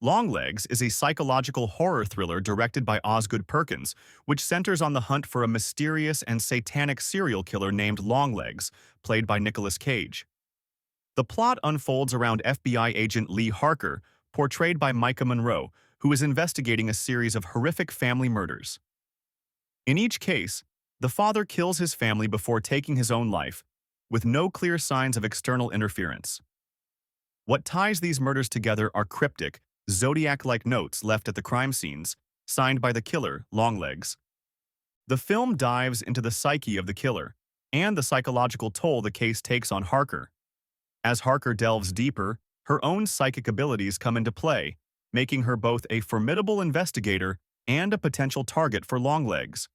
Longlegs is a psychological horror thriller directed by Osgood Perkins, which centers on the hunt for a mysterious and satanic serial killer named Longlegs, played by Nicolas Cage. The plot unfolds around FBI agent Lee Harker, portrayed by Maika Monroe, who is investigating a series of horrific family murders. In each case, the father kills his family before taking his own life, with no clear signs of external interference. What ties these murders together are cryptic, zodiac-like notes left at the crime scenes, signed by the killer, Longlegs. The film dives into the psyche of the killer and the psychological toll the case takes on Harker. As Harker delves deeper, her own psychic abilities come into play, making her both a formidable investigator and a potential target for Longlegs.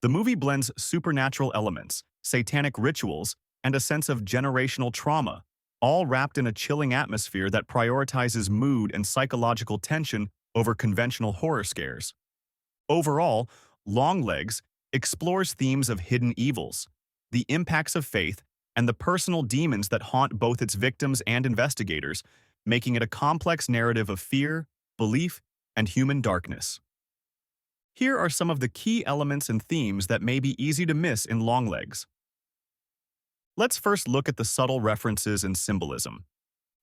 The movie blends supernatural elements, satanic rituals, and a sense of generational trauma, all wrapped in a chilling atmosphere that prioritizes mood and psychological tension over conventional horror scares. Overall, Longlegs explores themes of hidden evils, the impacts of faith, and the personal demons that haunt both its victims and investigators, making it a complex narrative of fear, belief, and human darkness. Here are some of the key elements and themes that may be easy to miss in Longlegs. Let's first look at the subtle references and symbolism.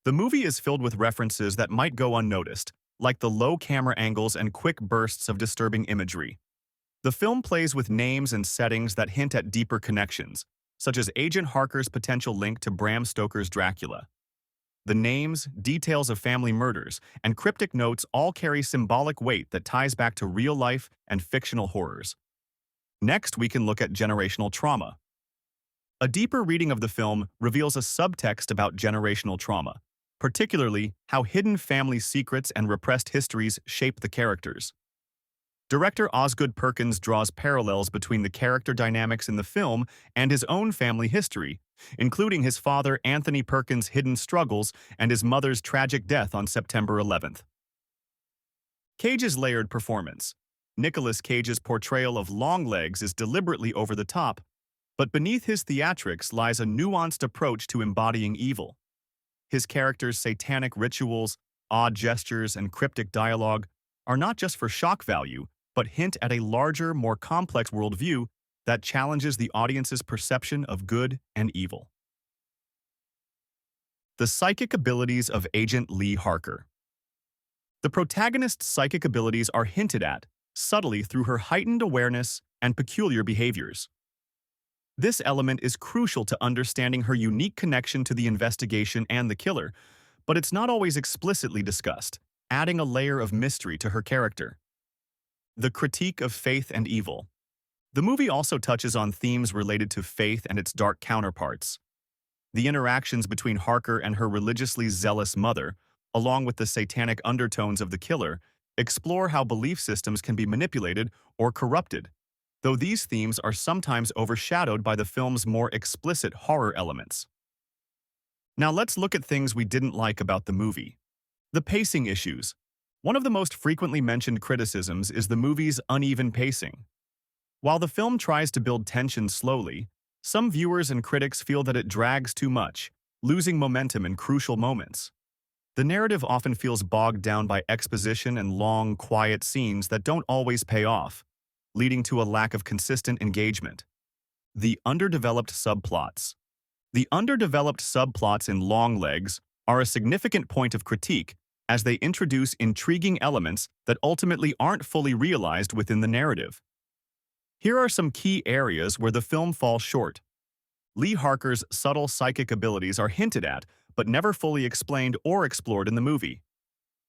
The movie is filled with references that might go unnoticed, like the low camera angles and quick bursts of disturbing imagery. The film plays with names and settings that hint at deeper connections, such as Agent Harker's potential link to Bram Stoker's Dracula. The names, details of family murders, and cryptic notes all carry symbolic weight that ties back to real life and fictional horrors. Next, we can look at generational trauma. A deeper reading of the film reveals a subtext about generational trauma, particularly how hidden family secrets and repressed histories shape the characters. Director Osgood Perkins draws parallels between the character dynamics in the film and his own family history, including his father Anthony Perkins' hidden struggles and his mother's tragic death on September 11th. Cage's layered performance. Nicolas Cage's portrayal of Longlegs is deliberately over the top, but beneath his theatrics lies a nuanced approach to embodying evil. His character's satanic rituals, odd gestures, and cryptic dialogue are not just for shock value, but hint at a larger, more complex worldview that challenges the audience's perception of good and evil. The psychic abilities of Agent Lee Harker. The protagonist's psychic abilities are hinted at, subtly through her heightened awareness and peculiar behaviors. This element is crucial to understanding her unique connection to the investigation and the killer, but it's not always explicitly discussed, adding a layer of mystery to her character. The critique of faith and evil. The movie also touches on themes related to faith and its dark counterparts. The interactions between Harker and her religiously zealous mother, along with the satanic undertones of the killer, explore how belief systems can be manipulated or corrupted, though these themes are sometimes overshadowed by the film's more explicit horror elements. Now let's look at things we didn't like about the movie. The pacing issues. One of the most frequently mentioned criticisms is the movie's uneven pacing. While the film tries to build tension slowly, some viewers and critics feel that it drags too much, losing momentum in crucial moments. The narrative often feels bogged down by exposition and long, quiet scenes that don't always pay off, leading to a lack of consistent engagement. The underdeveloped subplots. The underdeveloped subplots in Longlegs are a significant point of critique as they introduce intriguing elements that ultimately aren't fully realized within the narrative. Here are some key areas where the film falls short. Lee Harker's subtle psychic abilities are hinted at, but never fully explained or explored in the movie.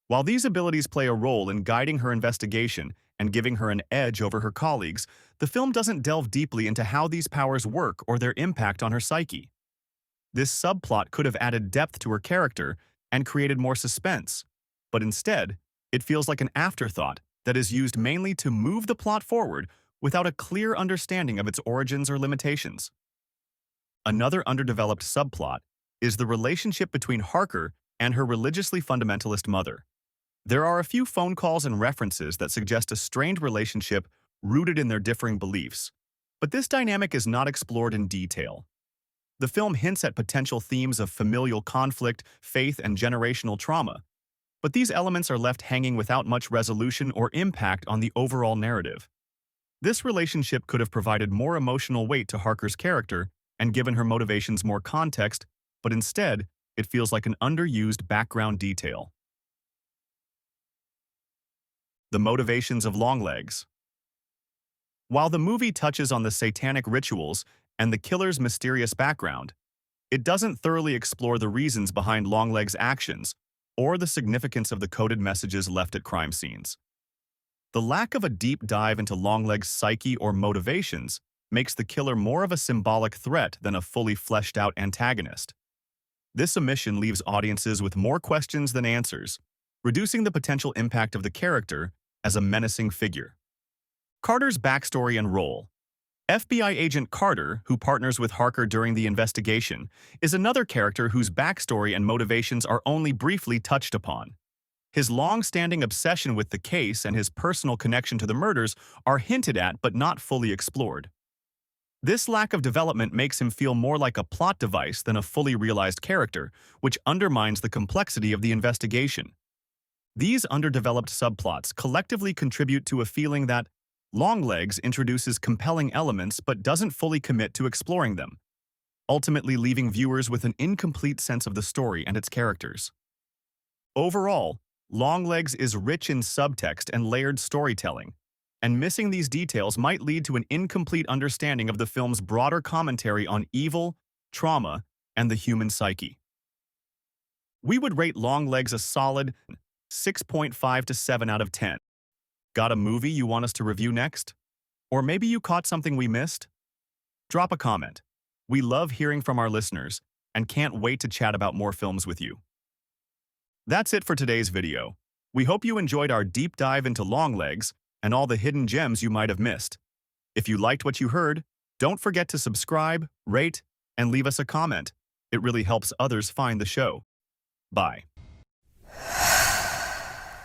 While these abilities play a role in guiding her investigation and giving her an edge over her colleagues, the film doesn't delve deeply into how these powers work or their impact on her psyche. This subplot could have added depth to her character and created more suspense, but instead, it feels like an afterthought that is used mainly to move the plot forward without a clear understanding of its origins or limitations. Another underdeveloped subplot is the relationship between Harker and her religiously fundamentalist mother. There are a few phone calls and references that suggest a strained relationship rooted in their differing beliefs, but this dynamic is not explored in detail. The film hints at potential themes of familial conflict, faith, and generational trauma, but these elements are left hanging without much resolution or impact on the overall narrative. This relationship could have provided more emotional weight to Harker's character and given her motivations more context, but instead, it feels like an underused background detail. The motivations of Longlegs. While the movie touches on the satanic rituals and the killer's mysterious background, it doesn't thoroughly explore the reasons behind Longlegs' actions or the significance of the coded messages left at crime scenes. The lack of a deep dive into Longlegs' psyche or motivations makes the killer more of a symbolic threat than a fully fleshed-out antagonist. This omission leaves audiences with more questions than answers, reducing the potential impact of the character as a menacing figure. Carter's backstory and role. FBI agent Carter, who partners with Harker during the investigation, is another character whose backstory and motivations are only briefly touched upon. His long-standing obsession with the case and his personal connection to the murders are hinted at but not fully explored. This lack of development makes him feel more like a plot device than a fully realized character, which undermines the complexity of the investigation. These underdeveloped subplots collectively contribute to a feeling that Longlegs introduces compelling elements but doesn't fully commit to exploring them, ultimately leaving viewers with an incomplete sense of the story and its characters. Overall, Longlegs is rich in subtext and layered storytelling, and missing these details might lead to an incomplete understanding of the film's broader commentary on evil, trauma, and the human psyche. We would rate Longlegs a solid 6.5 to 7 out of 10. Got a movie you want us to review next? Or maybe you caught something we missed? Drop a comment. We love hearing from our listeners and can't wait to chat about more films with you. That's it for today's video. We hope you enjoyed our deep dive into Longlegs and all the hidden gems you might have missed. If you liked what you heard, don't forget to subscribe, rate, and leave us a comment. It really helps others find the show. Bye.